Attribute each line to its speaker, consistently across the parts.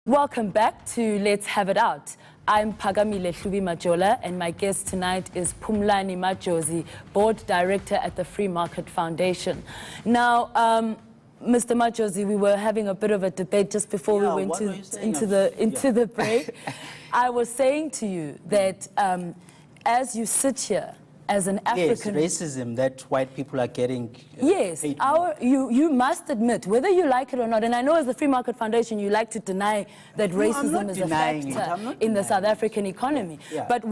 Speaker 1: Welcome back to Let's Have It Out. I'm Phakamile Hlubi-Majola, and my guest tonight is Phumlani M Majozi, Board Director at the Free Market Foundation. Now, Mr. Majozi, we were having a bit of a debate just before we went into the break. I was saying to you that as you sit here, as an African...
Speaker 2: Yes, racism that white people are getting...
Speaker 1: yes, you must admit, whether you like it or not, and I know as the Free Market Foundation you like to deny that racism is a factor in the South African economy.
Speaker 2: Yeah.
Speaker 1: But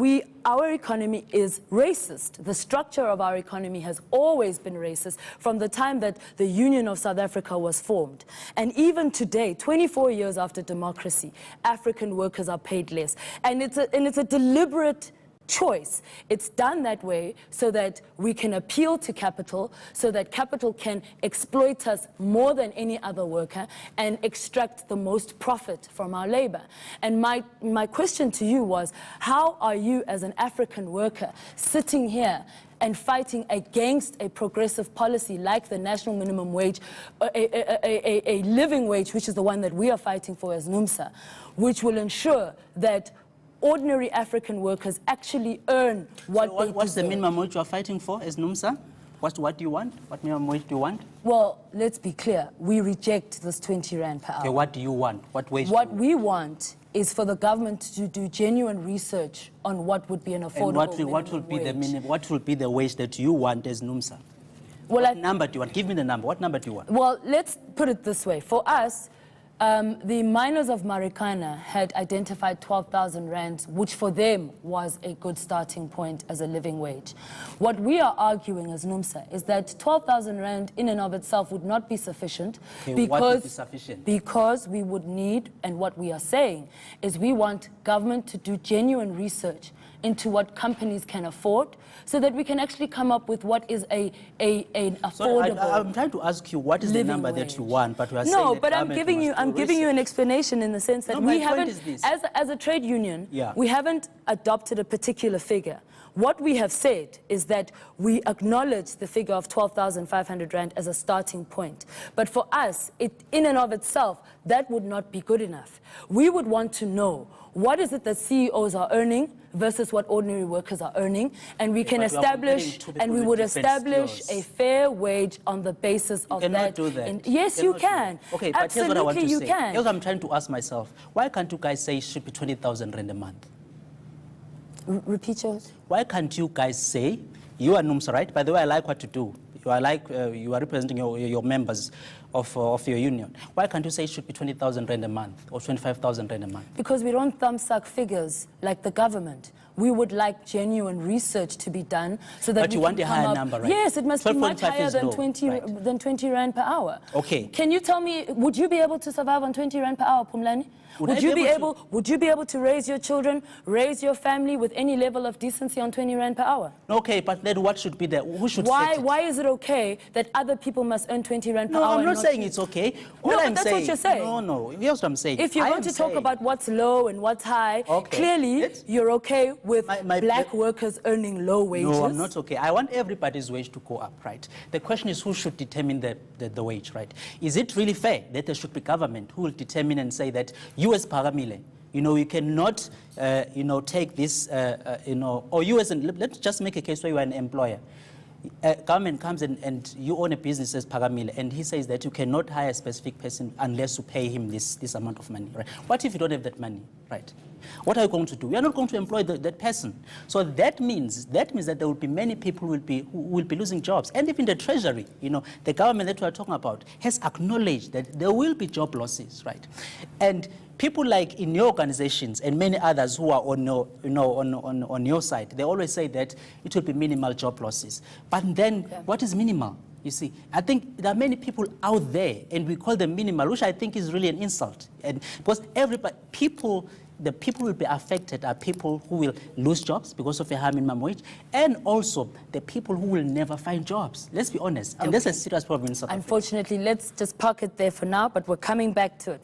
Speaker 1: our economy is racist. The structure of our economy has always been racist from the time that the Union of South Africa was formed. And even today, 24 years after democracy, African workers are paid less. And it's a deliberate choice. It's done that way so that we can appeal to capital, so that capital can exploit us more than any other worker and extract the most profit from our labor. And my question to you was, how are you as an African worker sitting here and fighting against a progressive policy like the national minimum wage, a living wage, which is the one that we are fighting for as NUMSA, which will ensure that ordinary African workers actually earn what they deserve.
Speaker 2: What's the minimum wage you are fighting for as NUMSA? What do you want? What minimum wage do you want?
Speaker 1: Well, let's be clear. We reject this 20 rand per hour.
Speaker 2: Okay, what do you want? What wage?
Speaker 1: What we want is for the government to do genuine research on what would be an affordable
Speaker 2: and what will be the wage that you want as NUMSA?
Speaker 1: Well,
Speaker 2: what number do you want? Give me the number. What number do you want?
Speaker 1: Well, let's put it this way. For us, the miners of Marikana had identified 12,000 rands, which for them was a good starting point as a living wage. What we are arguing as NUMSA is that 12,000 rand in and of itself would not be sufficient, because we would need, and what we are saying is we want government to do genuine research into what companies can afford, so that we can actually come up with what is an affordable.
Speaker 2: So I'm trying to ask you what is the number that you want, but we are saying
Speaker 1: no, but I'm giving you an explanation in the sense that we haven't, as a trade union, we haven't adopted a particular figure. What we have said is that we acknowledge the figure of 12,500 rand as a starting point. But for us, in and of itself, that would not be good enough. We would want to know what is it that CEOs are earning versus what ordinary workers are earning, and we can establish, and we would establish a fair wage on the basis of that.
Speaker 2: You cannot do that.
Speaker 1: Yes, you can.
Speaker 2: Okay, but here's what I want to say.
Speaker 1: Can.
Speaker 2: Here's what I'm trying to ask myself. Why can't you guys say it should be 20,000 rand a month?
Speaker 1: Repeat yours.
Speaker 2: Why can't you guys say, you are NUMSA, right? By the way, I like what you do. You are representing your members of your union. Why can't you say it should be 20,000 rand a month or 25,000 rand a month?
Speaker 1: Because we don't thumbsuck figures like the government. We would like genuine research to be done so that
Speaker 2: but you want a higher number, right?
Speaker 1: Yes, it must be much higher than 20 rand per hour.
Speaker 2: Okay.
Speaker 1: Can you tell me, would you be able to survive on 20 rand per hour, Phumlani? Would you be able to raise your children, raise your family with any level of decency on 20 rand per hour?
Speaker 2: Okay, but then what should be there? Who should set it?
Speaker 1: Why is it okay that other people must earn 20 rand per hour?
Speaker 2: No, I'm not saying it's okay.
Speaker 1: That's what you're saying.
Speaker 2: No, here's what I'm saying.
Speaker 1: If you're going to talk about what's low and what's high, clearly you're okay with black workers earning low wages.
Speaker 2: No, I'm not okay. I want everybody's wage to go up, right? The question is who should determine the wage, right? Is it really fair that there should be government who will determine and say that you as Phakamile, you cannot, take this, or you as let's just make a case where you are an employer. Government comes and you own a business as Phakamile, and he says that you cannot hire a specific person unless you pay him this amount of money, right? What if you don't have that money, right? What are you going to do? You are not going to employ that person. So that means that there will be many people who will be losing jobs. And even the treasury, the government that we are talking about has acknowledged that there will be job losses, right? And people like in your organizations and many others who are on your side, they always say that it will be minimal job losses. But then what is minimal? You see, I think there are many people out there, and we call them minimal, which I think is really an insult. And because the people will be affected are people who will lose jobs because of a high minimum wage, and also the people who will never find jobs. Let's be honest. And that's a serious problem in South Africa.
Speaker 1: Unfortunately, let's just park it there for now, but we're coming back to it.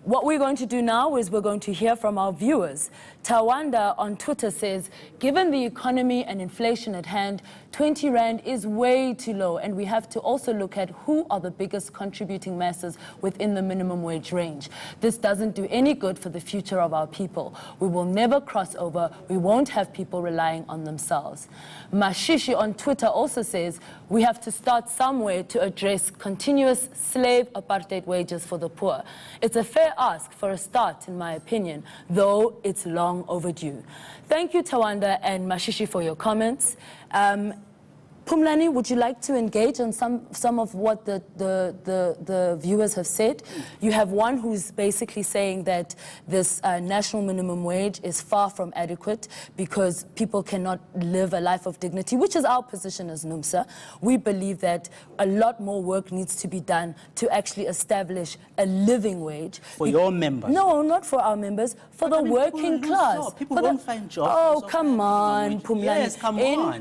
Speaker 1: What we're going to do now is we're going to hear from our viewers. Tawanda on Twitter says, given the economy and inflation at hand, 20 Rand is way too low, and we have to also look at who are the biggest contributing masses within the minimum wage range. This doesn't do any good for the future of our people. We will never cross over. We won't have people relying on themselves. Mashishi on Twitter also says, we have to start somewhere to address continuous slave apartheid wages for the poor. It's a fair ask for a start, in my opinion, though it's long overdue. Thank you, Tawanda and Mashishi, for your comments. Phumlani, would you like to engage on some of what the viewers have said? You have one who's basically saying that this national minimum wage is far from adequate because people cannot live a life of dignity, which is our position as NUMSA. We believe that a lot more work needs to be done to actually establish a living wage.
Speaker 2: For your members?
Speaker 1: No, not for our members, for the working class.
Speaker 2: People won't find jobs.
Speaker 1: Oh, come on, Phumlani.
Speaker 2: Yes, come on.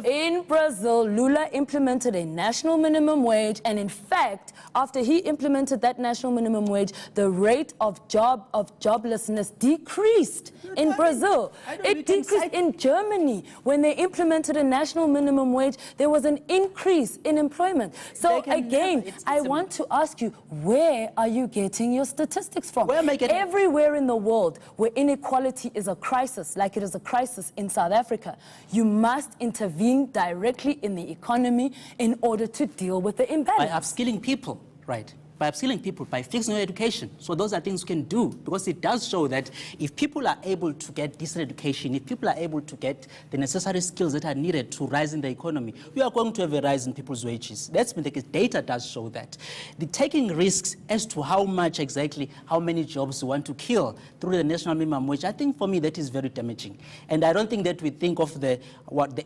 Speaker 1: In Brazil, Lula implemented a national minimum wage, and in fact, after he implemented that national minimum wage, the rate of joblessness decreased in Brazil. It decreased in Germany. When they implemented a national minimum wage, there was an increase in employment. So again, I want to ask you, where are you getting your statistics from?
Speaker 2: Where am I getting?
Speaker 1: Everywhere in the world where inequality is a crisis, like it is a crisis in South Africa, you must intervene directly in the economy in order to deal with the imbalance.
Speaker 2: By upskilling people, right? By upskilling people, by fixing your education. So those are things you can do, because it does show that if people are able to get decent education, if people are able to get the necessary skills that are needed to rise in the economy, we are going to have a rise in people's wages. That's been the case. Data does show that. The taking risks as to how much exactly, how many jobs we want to kill through the national minimum wage, I think for me that is very damaging. And I don't think that we think of the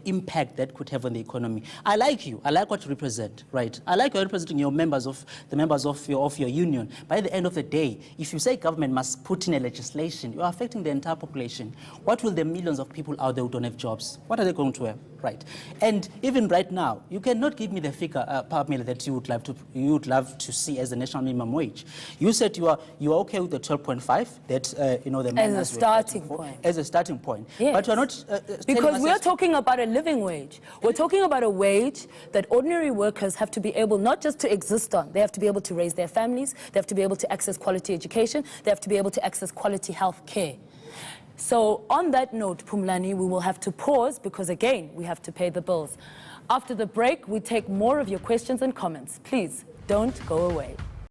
Speaker 2: impact that could have on the economy. I like you. I like what you represent, right? I like you representing your members of your union. By the end of the day, if you say government must put in a legislation, you are affecting the entire population. What will the millions of people out there who don't have jobs, what are they going to have, right? And even right now, you cannot give me the figure, Phakamile, that you would love to see as the national minimum wage. You said you are okay with the 12.5 that the
Speaker 1: as a starting point.
Speaker 2: As a starting point,
Speaker 1: yes.
Speaker 2: But you are not
Speaker 1: because we are talking about a living wage. We're talking about a wage that ordinary workers have to be able not just to exist on, they have to be able to raise their families, they have to be able to access quality education, they have to be able to access quality health care. So on that note, Phumlani, we will have to pause because, again, we have to pay the bills. After the break, we take more of your questions and comments. Please don't go away.